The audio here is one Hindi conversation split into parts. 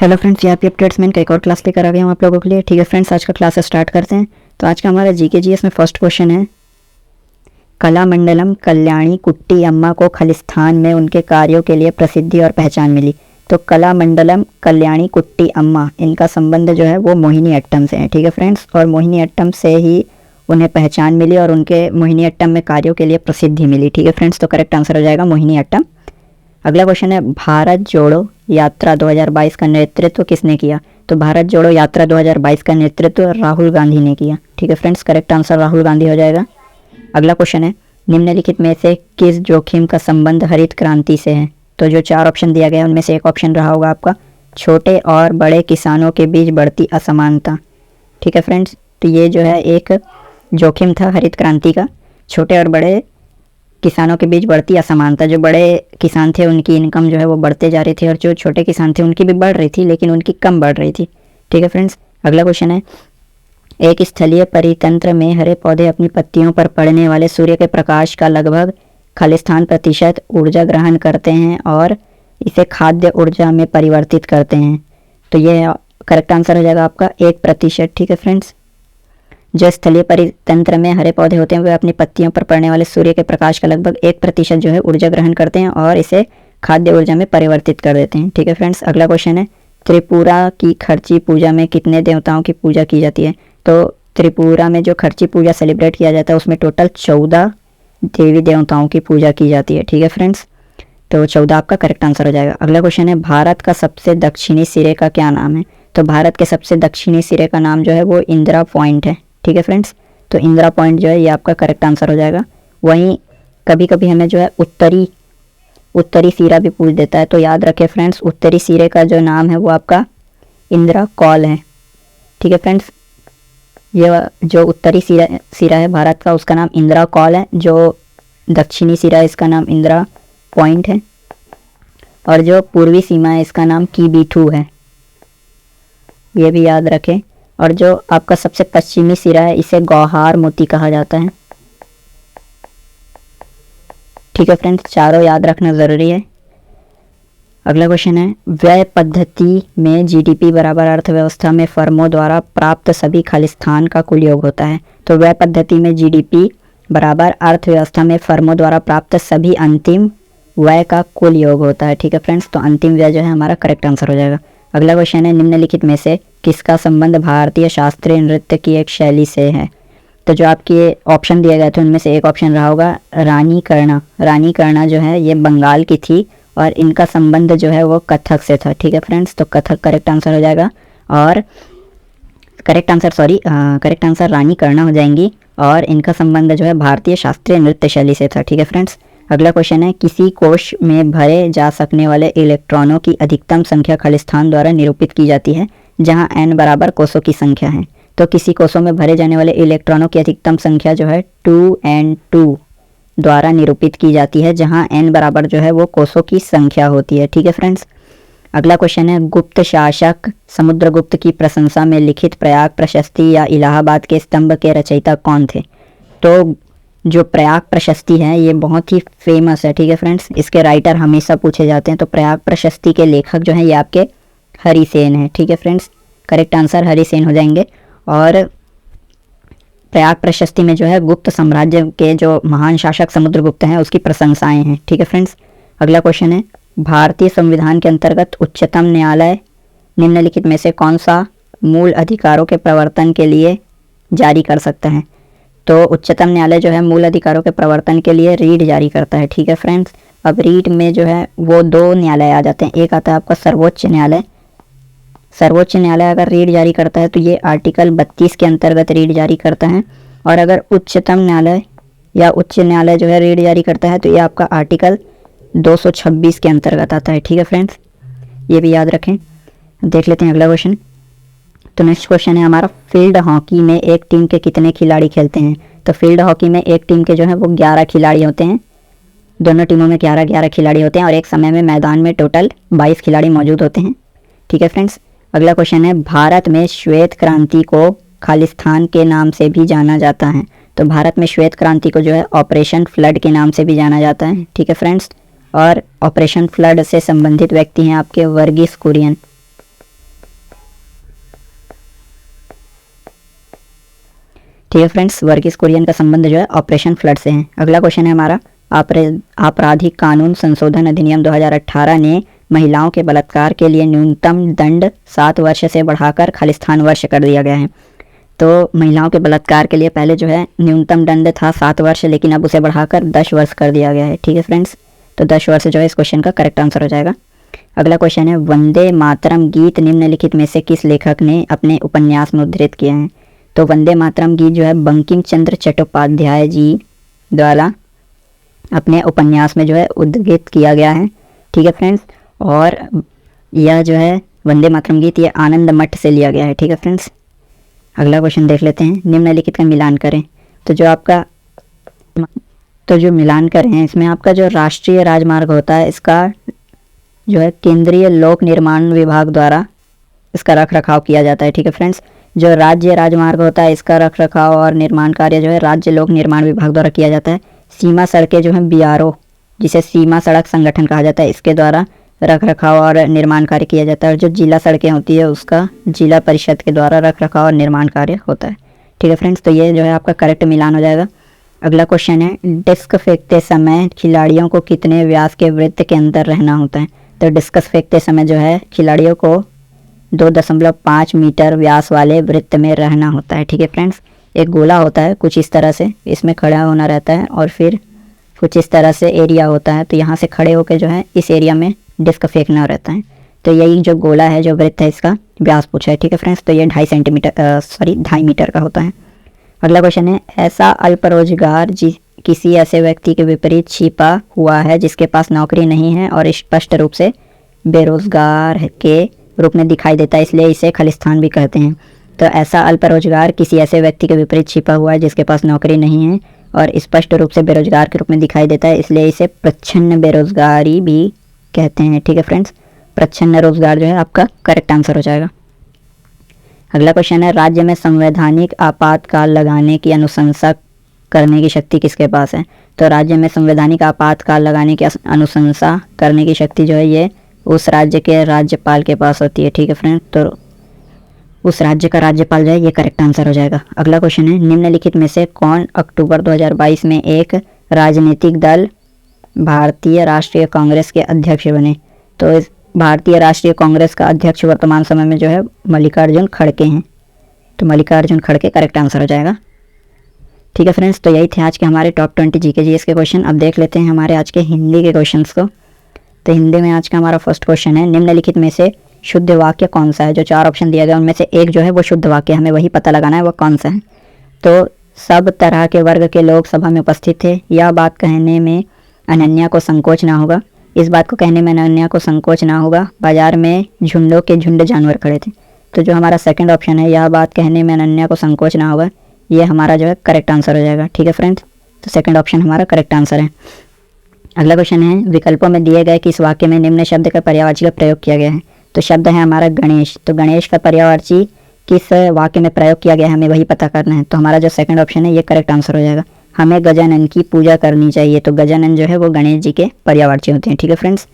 हेलो फ्रेंड्स, यहाँ पे अपडेट्स में एक और क्लास लेकर आ गया हूँ आप लोगों के लिए। ठीक है फ्रेंड्स, आज का क्लास स्टार्ट करते हैं। तो आज का हमारा जीके जीएस में फर्स्ट क्वेश्चन है, कलामंडलम कल्याणी कुट्टी अम्मा को खालिस्तान में उनके कार्यों के लिए प्रसिद्धि और पहचान मिली। तो कलामंडलम कल्याणी कुट्टी अम्मा, इनका संबंध जो है वो मोहिनी अट्टम से है। ठीक है फ्रेंड्स, और मोहिनी अट्टम से ही उन्हें पहचान मिली और उनके मोहिनी अट्टम में कार्यों के लिए प्रसिद्धि मिली। ठीक है फ्रेंड्स, तो करेक्ट आंसर हो जाएगा मोहिनी अट्टम। अगला क्वेश्चन है, भारत जोड़ो यात्रा 2022 का नेतृत्व किसने किया? तो भारत जोड़ो यात्रा 2022 का नेतृत्व राहुल गांधी ने किया। ठीक है friends, correct answer Rahul Gandhi हो जाएगा। अगला क्वेश्चन है, निम्नलिखित में से किस जोखिम का संबंध हरित क्रांति से है? तो जो 4 ऑप्शन दिया गया है उनमें से एक ऑप्शन रहा होगा आपका, छोटे और बड़े किसानों के बीच बढ़ती असमानता। ठीक है फ्रेंड्स, तो ये जो है एक जोखिम था हरित क्रांति का, छोटे और बड़े किसानों के बीच बढ़ती असमानता। जो बड़े किसान थे उनकी इनकम जो है वो बढ़ते जा रही थी और जो छोटे किसान थे उनकी भी बढ़ रही थी लेकिन उनकी कम बढ़ रही थी। ठीक है फ्रेंड्स, अगला क्वेश्चन है, एक स्थलीय परितंत्र में हरे पौधे अपनी पत्तियों पर पड़ने वाले सूर्य के प्रकाश का लगभग खालिस्तान प्रतिशत ऊर्जा ग्रहण करते हैं और इसे खाद्य ऊर्जा में परिवर्तित करते हैं। तो ये करेक्ट आंसर हो जाएगा आपका 1%। ठीक है फ्रेंड्स, जो स्थलीय परितंत्र में हरे पौधे होते हैं वे अपनी पत्तियों पर पड़ने वाले सूर्य के प्रकाश का लगभग 1% जो है ऊर्जा ग्रहण करते हैं और इसे खाद्य ऊर्जा में परिवर्तित कर देते हैं। ठीक है फ्रेंड्स, अगला क्वेश्चन है, त्रिपुरा की खर्ची पूजा में कितने देवताओं की पूजा की जाती है? तो त्रिपुरा में जो खर्ची पूजा सेलिब्रेट किया जाता है उसमें टोटल 14 देवी देवताओं की पूजा की जाती है। ठीक है फ्रेंड्स, तो 14 आपका करेक्ट आंसर हो जाएगा। अगला क्वेश्चन है, भारत का सबसे दक्षिणी सिरे का क्या नाम है? तो भारत के सबसे दक्षिणी सिरे का नाम जो है वो इंदिरा पॉइंट है। ठीक है फ्रेंड्स, तो इंदिरा पॉइंट जो है ये आपका करेक्ट आंसर हो जाएगा। वहीं कभी कभी हमें जो है उत्तरी सिरा भी पूछ देता है, तो याद रखें फ्रेंड्स, उत्तरी सिरे का जो नाम है वो आपका इंदिरा कॉल है। ठीक है फ्रेंड्स, ये जो उत्तरी सिरा है भारत का उसका नाम इंदिरा कॉल है, जो दक्षिणी सिरा है इसका नाम इंदिरा पॉइंट है और जो पूर्वी सीमा है इसका नाम कीबीठू है, ये भी याद रखें। और जो आपका सबसे पश्चिमी सिरा है इसे गौहार मोती कहा जाता है। ठीक है फ्रेंड्स, चारों याद रखना ज़रूरी है। अगला क्वेश्चन है, व्यय पद्धति में जीडीपी बराबर अर्थव्यवस्था में फर्मों द्वारा प्राप्त सभी खालिस्तान का कुल योग होता है। तो व्यय पद्धति में जीडीपी बराबर अर्थव्यवस्था में फर्मों द्वारा प्राप्त सभी अंतिम व्यय का कुल योग होता है। ठीक है फ्रेंड्स, तो अंतिम व्यय जो है हमारा करेक्ट आंसर हो जाएगा। अगला क्वेश्चन है, निम्नलिखित में से किसका संबंध भारतीय शास्त्रीय नृत्य की एक शैली से है? तो जो आपके ऑप्शन दिए गए थे उनमें से एक ऑप्शन रहा होगा रानी कर्णा। रानी कर्णा जो है ये बंगाल की थी और इनका संबंध जो है वो कथक से था। ठीक है फ्रेंड्स, तो कथक करेक्ट आंसर हो जाएगा और करेक्ट आंसर रानी कर्णा हो जाएंगी और इनका संबंध जो है भारतीय शास्त्रीय नृत्य शैली से था। ठीक है फ्रेंड्स, अगला क्वेश्चन है, किसी कोश में भरे जा सकने वाले इलेक्ट्रॉनों की अधिकतम संख्या खालिस्तान द्वारा निरूपित की जाती है जहां n बराबर कोषों की संख्या है। तो किसी कोषों में भरे जाने वाले इलेक्ट्रॉनों की अधिकतम संख्या जो है 2n2 द्वारा निरूपित की जाती है जहां n बराबर जो है वो कोषों की संख्या होती है। ठीक है फ्रेंड्स, अगला क्वेश्चन है, गुप्त शासक समुद्रगुप्त की प्रशंसा में लिखित प्रयाग प्रशस्ति या इलाहाबाद के स्तंभ के रचयिता कौन थे? तो जो प्रयाग प्रशस्ति है ये बहुत ही फेमस है। ठीक है फ्रेंड्स, इसके राइटर हमेशा पूछे जाते हैं। तो प्रयाग प्रशस्ति के लेखक जो हैं ये आपके हरिसेन है। ठीक है फ्रेंड्स, करेक्ट आंसर हरिसेन हो जाएंगे। और प्रयाग प्रशस्ति में जो है गुप्त साम्राज्य के जो महान शासक समुद्रगुप्त हैं उसकी प्रशंसाएं हैं। ठीक है फ्रेंड्स, अगला क्वेश्चन है, भारतीय संविधान के अंतर्गत उच्चतम न्यायालय निम्नलिखित में से कौन सा मूल अधिकारों के प्रवर्तन के लिए जारी कर सकता है? तो उच्चतम न्यायालय जो है मूल अधिकारों के प्रवर्तन के लिए रीट जारी करता है। ठीक है फ्रेंड्स, अब रीट में जो है वो 2 न्यायालय आ जाते हैं। एक आता है आपका सर्वोच्च न्यायालय। सर्वोच्च न्यायालय अगर रीट जारी करता है तो ये आर्टिकल 32 के अंतर्गत रीट जारी करता है और अगर उच्चतम न्यायालय या उच्च न्यायालय जो है रीट जारी करता है तो ये आपका आर्टिकल 226 के अंतर्गत आता है। ठीक है फ्रेंड्स, ये भी याद रखें। देख लेते हैं अगला क्वेश्चन। तो नेक्स्ट क्वेश्चन है हमारा, फील्ड हॉकी में एक टीम के कितने खिलाड़ी खेलते हैं? तो फील्ड हॉकी में एक टीम के जो है वो 11 खिलाड़ी होते हैं। दोनों टीमों में 11-11 खिलाड़ी होते हैं और एक समय में मैदान में टोटल 22 खिलाड़ी मौजूद होते हैं। ठीक है फ्रेंड्स, अगला क्वेश्चन है, भारत में श्वेत क्रांति को खालिस्तान के नाम से भी जाना जाता है। तो भारत में श्वेत क्रांति को जो है ऑपरेशन फ्लड के नाम से भी जाना जाता है। ठीक है फ्रेंड्स, और ऑपरेशन फ्लड से संबंधित व्यक्ति हैं आपके वर्गीस कुरियन। ठीक है फ्रेंड्स, वर्गीस कुरियन का संबंध जो है ऑपरेशन फ्लड से है। अगला क्वेश्चन है हमारा, आपराधिक कानून संशोधन अधिनियम 2018 ने महिलाओं के बलात्कार के लिए न्यूनतम दंड 7 वर्ष से बढ़ाकर खालिस्तान वर्ष कर दिया गया है। तो महिलाओं के बलात्कार के लिए पहले जो है न्यूनतम दंड था 7 वर्ष, लेकिन अब उसे बढ़ाकर 10 वर्ष कर दिया गया है। ठीक है फ्रेंड्स, तो 10 वर्ष जो है इस क्वेश्चन का करेक्ट आंसर हो जाएगा। अगला क्वेश्चन है, वंदे मातरम गीत निम्नलिखित में से किस लेखक ने अपने उपन्यास में उद्धृत किए हैं? तो वंदे मातरम गीत जो है बंकिम चंद्र चट्टोपाध्याय जी द्वारा अपने उपन्यास में जो है उद्धृत किया गया है। ठीक है फ्रेंड्स, और यह जो है वंदे मातरम गीत ये आनंद मठ से लिया गया है। ठीक है फ्रेंड्स, अगला क्वेश्चन देख लेते हैं, निम्नलिखित का मिलान करें। तो जो मिलान करें इसमें आपका जो राष्ट्रीय राजमार्ग होता है इसका जो है केंद्रीय लोक निर्माण विभाग द्वारा इसका रख रखाव किया जाता है। ठीक है फ्रेंड्स, जो राज्य राजमार्ग होता है इसका रख रखाव और निर्माण कार्य जो है राज्य लोक निर्माण विभाग द्वारा किया जाता है। सीमा सड़कें जो है बीआरओ, जिसे सीमा सड़क संगठन कहा जाता है, इसके द्वारा रख रखाव और निर्माण कार्य किया जाता है। और जो जिला सड़कें होती है उसका जिला परिषद के द्वारा रख रखाव और निर्माण कार्य होता है। ठीक है फ्रेंड्स, तो ये जो है आपका करेक्ट मिलान हो जाएगा। अगला क्वेश्चन है, डिस्क फेंकते समय खिलाड़ियों को कितने व्यास के वृत्त के अंदर रहना होता है? तो डिस्कस फेंकते समय जो है खिलाड़ियों को 2.5 मीटर व्यास वाले वृत्त में रहना होता है। ठीक है फ्रेंड्स, एक गोला होता है कुछ इस तरह से, इसमें खड़ा होना रहता है और फिर कुछ इस तरह से एरिया होता है, तो यहाँ से खड़े होकर जो है इस एरिया में डिस्क फेंकना रहता है। तो यही जो गोला है जो वृत्त है इसका व्यास पूछा है। ठीक है फ्रेंड्स, तो ये 2.5 मीटर का होता है। अगला क्वेश्चन है, ऐसा अल्प रोजगार किसी ऐसे व्यक्ति के विपरीत छिपा हुआ है जिसके पास नौकरी नहीं है और स्पष्ट रूप से बेरोजगार के रूप में दिखाई देता है, इसलिए इसे खालिस्तान भी कहते हैं। तो ऐसा अल्प रोजगार किसी ऐसे व्यक्ति के विपरीत छिपा हुआ है जिसके पास नौकरी नहीं है और स्पष्ट रूप से बेरोजगार के रूप में दिखाई देता है, इसलिए इसे प्रच्छन्न बेरोजगारी भी कहते हैं। ठीक है फ्रेंड्स, प्रच्छन्न रोजगार जो है आपका करेक्ट आंसर हो जाएगा। अगला क्वेश्चन है, राज्य में संवैधानिक आपातकाल लगाने की अनुशंसा करने की शक्ति किसके पास है? तो राज्य में संवैधानिक आपातकाल लगाने की अनुशंसा करने की शक्ति जो है ये उस राज्य के राज्यपाल के पास होती है। ठीक है फ्रेंड्स, तो उस राज्य का राज्यपाल जो है ये करेक्ट आंसर हो जाएगा। अगला क्वेश्चन है, निम्नलिखित में से कौन अक्टूबर 2022 में एक राजनीतिक दल भारतीय राष्ट्रीय कांग्रेस के अध्यक्ष बने? तो इस भारतीय राष्ट्रीय कांग्रेस का अध्यक्ष वर्तमान समय में जो है मल्लिकार्जुन खड़गे हैं। तो मल्लिकार्जुन खड़गे करेक्ट आंसर हो जाएगा। ठीक है फ्रेंड्स, तो यही थे आज के हमारे टॉप 20 जीके जीएस के क्वेश्चन। अब देख लेते हैं हमारे आज के हिंदी के क्वेश्चंस को। तो हिंदी में आज का हमारा फर्स्ट क्वेश्चन है, निम्नलिखित में से शुद्ध वाक्य कौन सा है? जो 4 ऑप्शन दिया गया उनमें से एक जो है वो शुद्ध वाक्य, हमें वही पता लगाना है वो कौन सा है। तो सब तरह के वर्ग के लोग सभा में उपस्थित थे, यह बात कहने में अनन्या को संकोच ना होगा। इस बात को कहने में अनन्या को संकोच ना होगा, बाजार में झुंडों के झुंड जानवर खड़े थे। तो जो हमारा सेकंड ऑप्शन है, यह बात कहने में अनन्या को संकोच ना होगा, ये हमारा जो है करेक्ट आंसर हो जाएगा। ठीक है फ्रेंड्स, तो सेकंड ऑप्शन हमारा करेक्ट आंसर है। अगला क्वेश्चन है, विकल्पों में दिए गए किस वाक्य में निम्न शब्द का पर्यायवाची का प्रयोग किया गया है? तो शब्द है हमारा गणेश। तो गणेश का पर्यायवाची किस वाक्य में प्रयोग किया गया है हमें वही पता करना है। तो हमारा जो सेकंड ऑप्शन है ये करेक्ट आंसर हो जाएगा, हमें गजानन की पूजा करनी चाहिए। तो गजानन जो है वो गणेश जी के पर्यायवाची होते हैं। ठीक है फ्रेंड्स,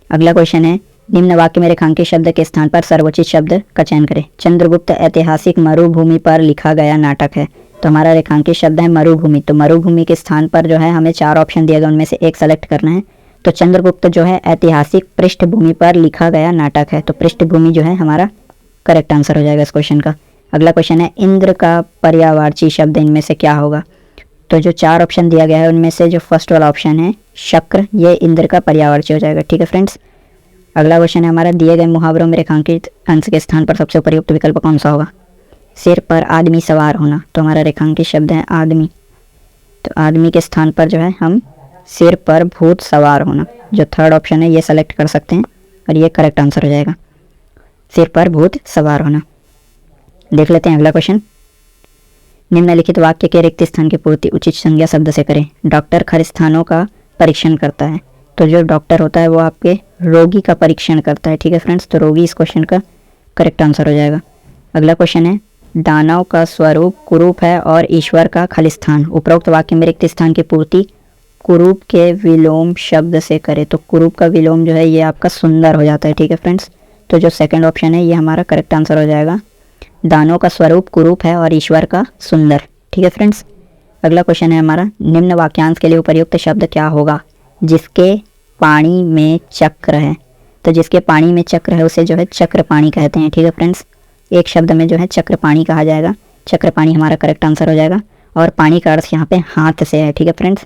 अगला क्वेश्चन है, निम्न वाक्य में रेखांकित शब्द के स्थान पर सर्वोचित शब्द का चयन करें। चंद्रगुप्त ऐतिहासिक मरुभूमि पर लिखा गया नाटक है। तो हमारा रेखांकित शब्द है मरुभूमि। तो मरुभूमि के स्थान पर जो है हमें 4 ऑप्शन दिया गया, उनमें से एक सेलेक्ट करना है। तो चंद्रगुप्त जो है ऐतिहासिक पृष्ठभूमि पर लिखा गया नाटक है। तो पृष्ठभूमि जो है हमारा करेक्ट आंसर हो जाएगा इस क्वेश्चन का। अगला क्वेश्चन है, इंद्र का पर्यायवाची शब्द इनमें से क्या होगा? तो जो 4 ऑप्शन दिया गया है उनमें से जो फर्स्ट वाला ऑप्शन है शक्र, ये इंद्र का पर्यायवाची हो जाएगा। ठीक है फ्रेंड्स, अगला क्वेश्चन है हमारा, दिए गए मुहावरों में रेखांकित अंश के स्थान पर सबसे उपयुक्त विकल्प कौन सा होगा? सिर पर आदमी सवार होना। तो हमारा रेखांकित शब्द है आदमी। तो आदमी के स्थान पर जो है हम सिर पर भूत सवार होना, जो थर्ड ऑप्शन है ये सेलेक्ट कर सकते हैं और ये करेक्ट आंसर हो जाएगा, सिर पर भूत सवार होना। देख लेते हैं अगला क्वेश्चन, निम्नलिखित वाक्य के रिक्त स्थान की पूर्ति उचित संज्ञा शब्द से करें। डॉक्टर खलिस्तानों का परीक्षण करता है। तो जो डॉक्टर होता है वो आपके रोगी का परीक्षण करता है। ठीक है फ्रेंड्स, तो रोगी इस क्वेश्चन का करेक्ट आंसर हो जाएगा। अगला क्वेश्चन है, दानव का स्वरूप कुरूप है और ईश्वर का खालिस्तान। उपरोक्त वाक्य में रिक्त स्थान की पूर्ति कुरूप के विलोम शब्द से करे। तो कुरूप का विलोम जो है ये आपका सुंदर हो जाता है। ठीक है फ्रेंड्स, तो जो सेकंड ऑप्शन है ये हमारा करेक्ट आंसर हो जाएगा। दानव का स्वरूप कुरूप है और ईश्वर का सुंदर। ठीक है फ्रेंड्स। अगला क्वेश्चन है हमारा, निम्न वाक्यांश के लिए उपयुक्त शब्द क्या होगा? जिसके पानी में चक्र है। तो जिसके पानी में चक्र है उसे जो है चक्र पानी कहते हैं। ठीक है फ्रेंड्स, एक शब्द में जो है चक्र पानी कहा जाएगा। चक्र पानी हमारा करेक्ट आंसर हो जाएगा और पानी का अर्थ यहाँ पे हाथ से है। ठीक है फ्रेंड्स।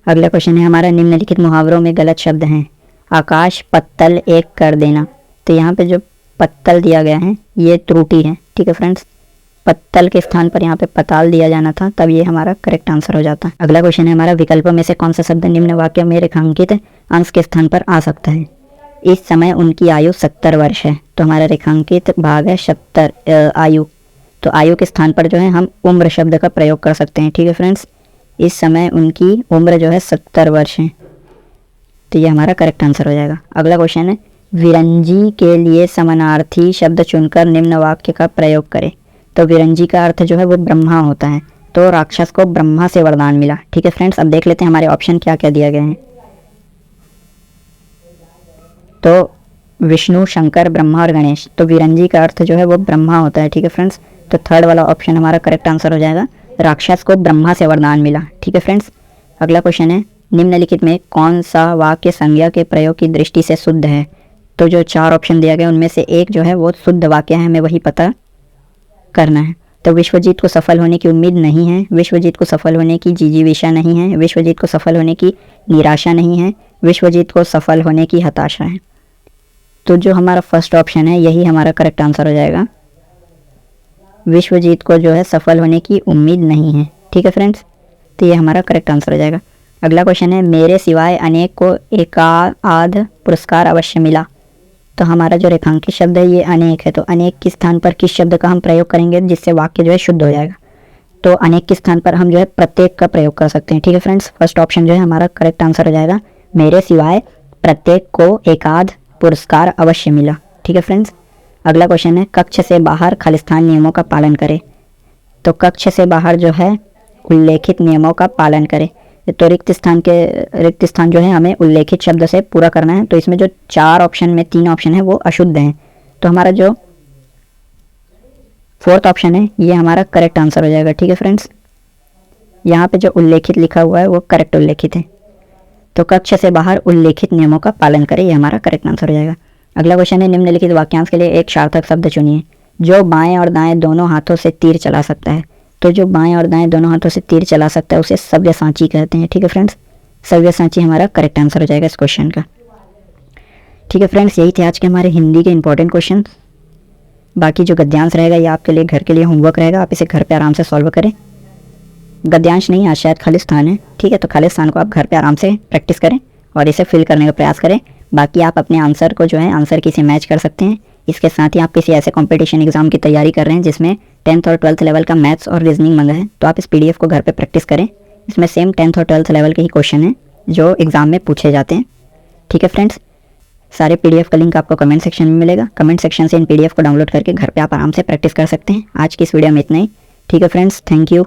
अगला क्वेश्चन है हमारा, निम्नलिखित मुहावरों में गलत शब्द हैं। आकाश पत्तल एक कर देना। तो यहाँ पे जो पत्तल दिया गया है ये त्रुटि है। ठीक है फ्रेंड्स, पत्तल के स्थान पर यहाँ पे पताल दिया जाना था, तब ये हमारा करेक्ट आंसर हो जाता है। अगला क्वेश्चन है हमारा, विकल्पों में से कौन सा शब्द निम्न वाक्य में रेखांकित अंश के स्थान पर आ सकता है? इस समय उनकी आयु 70 वर्ष है। तो हमारा रेखांकित भाग है 70 आयु। तो आयु के स्थान पर जो है हम उम्र शब्द का प्रयोग कर सकते हैं। ठीक है फ्रेंड्स, इस समय उनकी उम्र जो है 70 वर्ष है, तो ये हमारा करेक्ट आंसर हो जाएगा। अगला क्वेश्चन है, विरंजी के लिए समानार्थी शब्द चुनकर निम्न वाक्य का प्रयोग करें। तो विरंजी का अर्थ जो है वो ब्रह्मा होता है। तो राक्षस को ब्रह्मा से वरदान मिला। ठीक है फ्रेंड्स, अब देख लेते हैं हमारे ऑप्शन क्या क्या दिया गया है। तो विष्णु, शंकर, ब्रह्मा और गणेश। तो विरंजी का अर्थ जो है वो ब्रह्मा होता है। ठीक है फ्रेंड्स, तो थर्ड वाला ऑप्शन हमारा करेक्ट आंसर हो जाएगा, राक्षस को ब्रह्मा से वरदान मिला। ठीक है फ्रेंड्स। अगला क्वेश्चन है, निम्नलिखित में कौन सा वाक्य संज्ञा के प्रयोग की दृष्टि से शुद्ध है? तो जो 4 ऑप्शन दिया गया उनमें से एक जो है वो शुद्ध वाक्य है, हमें वही पता करना है। तो विश्वजीत को सफल होने की उम्मीद नहीं है, विश्वजीत को सफल होने की जिजीविषा नहीं है, विश्वजीत को सफल होने की निराशा नहीं है, विश्वजीत को सफल होने की हताशा है। तो जो हमारा फर्स्ट ऑप्शन है यही हमारा करेक्ट आंसर हो जाएगा, विश्वजीत को जो है सफल होने की उम्मीद नहीं है। ठीक है फ्रेंड्स, तो ये हमारा करेक्ट आंसर हो जाएगा। अगला क्वेश्चन है, मेरे सिवाय अनेक को एकाध पुरस्कार अवश्य मिला। तो हमारा जो रेखांकित शब्द है ये अनेक है। तो अनेक के स्थान पर किस शब्द का हम प्रयोग करेंगे जिससे वाक्य जो है शुद्ध हो जाएगा? तो अनेक के स्थान पर हम जो है प्रत्येक का प्रयोग कर सकते हैं। ठीक है फ्रेंड्स, फर्स्ट ऑप्शन जो है हमारा करेक्ट आंसर हो जाएगा, मेरे सिवाय प्रत्येक को एकाध पुरस्कार अवश्य मिला। ठीक है फ्रेंड्स। अगला क्वेश्चन है, कक्ष से बाहर खालिस्तान नियमों का पालन करें। तो कक्ष से बाहर जो है उल्लेखित नियमों का पालन करें। तो रिक्त स्थान जो है हमें उल्लेखित शब्द से पूरा करना है। तो इसमें जो 4 ऑप्शन में 3 ऑप्शन है वो अशुद्ध हैं। तो हमारा जो 4th ऑप्शन है ये हमारा करेक्ट आंसर हो जाएगा। ठीक है फ्रेंड्स, यहाँ पे जो उल्लेखित लिखा हुआ है वो करेक्ट उल्लेखित है। तो कक्ष से बाहर उल्लेखित नियमों का पालन करें, ये हमारा करेक्ट आंसर हो जाएगा। अगला क्वेश्चन है, निम्नलिखित वाक्यांश के लिए एक सार्थक शब्द चुनिए। जो बाएं और दाएं दोनों हाथों से तीर चला सकता है। तो जो बाएं और दाएं दोनों हाथों से तीर चला सकता है उसे सव्यसाची कहते हैं। ठीक है फ्रेंड्स, सव्यसाची हमारा करेक्ट आंसर हो जाएगा इस क्वेश्चन का। ठीक है फ्रेंड्स, यही थे आज के हमारे हिंदी के इंपॉर्टेंट क्वेश्चन। बाकी जो गद्यांश रहेगा ये आपके लिए घर के लिए होमवर्क रहेगा, आप इसे घर पे आराम से सॉल्व करें। गद्यांश नहीं, आज शायद खालिस्तान है। ठीक है, तो खालिस्तान को आप घर पे आराम से प्रैक्टिस करें और इसे फिल करने का प्रयास करें। बाकी आप अपने आंसर को जो है आंसर की से मैच कर सकते हैं। इसके साथ ही आप किसी ऐसे कंपटीशन एग्जाम की तैयारी कर रहे हैं जिसमें 10th और 12th लेवल का मैथ्स और रीजनिंग मंगा है, तो आप इस PDF को घर पे प्रैक्टिस करें। इसमें सेम 10th और 12th लेवल के ही क्वेश्चन हैं जो एग्जाम में पूछे जाते हैं। ठीक है फ्रेंड्स, सारे PDF का लिंक आपको कमेंट सेक्शन में मिलेगा। कमेंट सेक्शन से इन PDF को डाउनलोड करके घर पे आप आराम से प्रैक्टिस कर सकते हैं। आज की इस वीडियो में इतना ही। ठीक है फ्रेंड्स, थैंक यू।